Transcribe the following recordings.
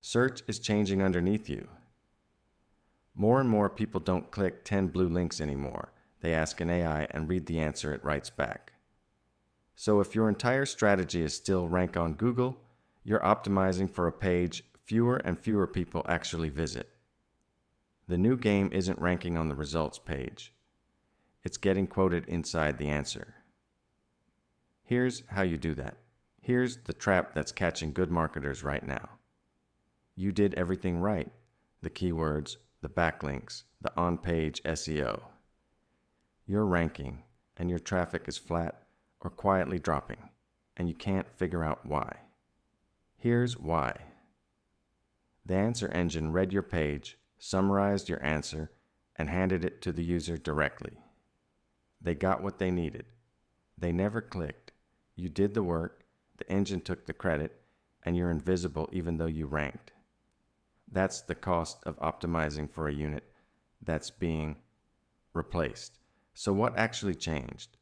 Search is changing underneath you. More and more people don't click 10 blue links anymore. They ask an AI and read the answer it writes back. So if your entire strategy is still rank on Google, you're optimizing for a page fewer and fewer people actually visit. The new game isn't ranking on the results page. It's getting quoted inside the answer. Here's how you do that. Here's the trap that's catching good marketers right now. You did everything right. The keywords, the backlinks, the on-page SEO. You're ranking, and your traffic is flat or quietly dropping, and you can't figure out why. Here's why. The answer engine read your page, summarized your answer, and handed it to the user directly. They got what they needed. They never clicked. You did the work, the engine took the credit, and you're invisible even though you ranked. That's the cost of optimizing for a unit that's being replaced. So what actually changed?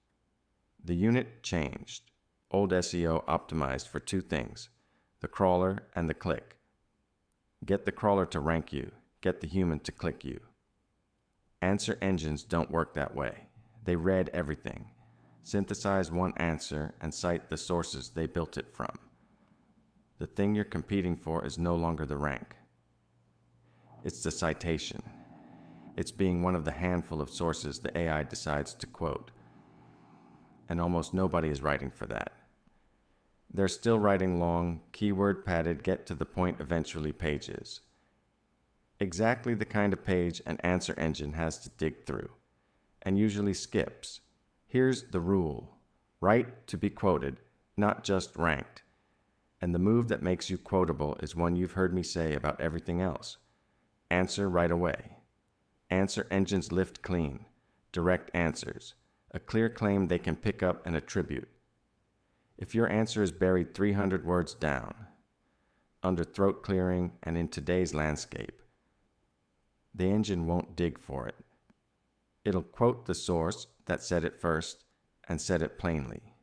The unit changed. Old SEO optimized for two things, the crawler and the click. Get the crawler to rank you. Get the human to click you. Answer engines don't work that way. They read everything, synthesize one answer, and cite the sources they built it from. The thing you're competing for is no longer the rank. It's the citation. It's being one of the handful of sources the AI decides to quote. And almost nobody is writing for that. They're still writing long, keyword-padded, get-to-the-point eventually pages. Exactly the kind of page an answer engine has to dig through, and usually skips. Here's the rule. Write to be quoted, not just ranked. And the move that makes you quotable is one you've heard me say about everything else. Answer right away. Answer engines lift clean, direct answers, a clear claim they can pick up and attribute. If your answer is buried 300 words down, under throat clearing and in today's landscape, the engine won't dig for it. It'll quote the source that said it first and said it plainly.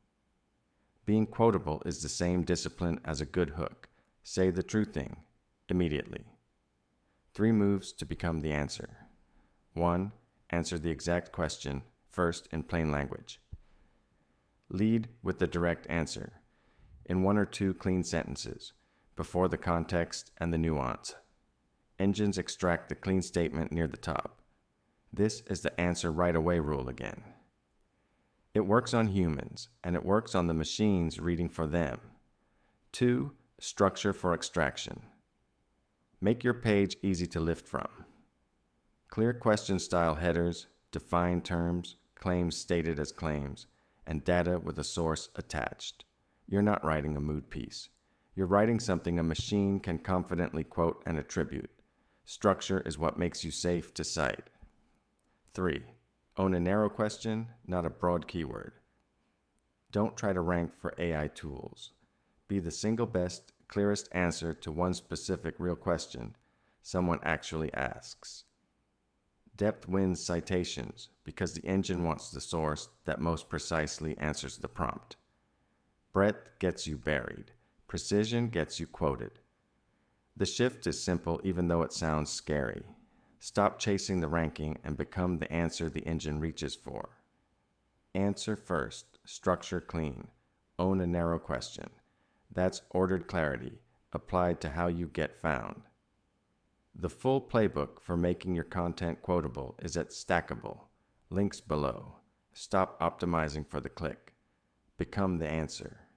Being quotable is the same discipline as a good hook. Say the true thing, immediately. 3 moves to become the answer. 1. Answer the exact question, first in plain language. Lead with the direct answer, in 1 or 2 clean sentences, before the context and the nuance. Engines extract the clean statement near the top. This is the answer right away rule again. It works on humans, and it works on the machines reading for them. 2. Structure for extraction. Make your page easy to lift from. Clear question-style headers, defined terms, claims stated as claims, and data with a source attached. You're not writing a mood piece. You're writing something a machine can confidently quote and attribute. Structure is what makes you safe to cite. 3. Own a narrow question, not a broad keyword. Don't try to rank for AI tools. Be the single best, clearest answer to one specific real question someone actually asks. Depth wins citations because the engine wants the source that most precisely answers the prompt. Breadth gets you buried. Precision gets you quoted. The shift is simple even though it sounds scary. Stop chasing the ranking and become the answer the engine reaches for. Answer first, structure clean, own a narrow question. That's ordered clarity, applied to how you get found. The full playbook for making your content quotable is at Stackaible. Links below. Stop optimizing for the click. Become the answer.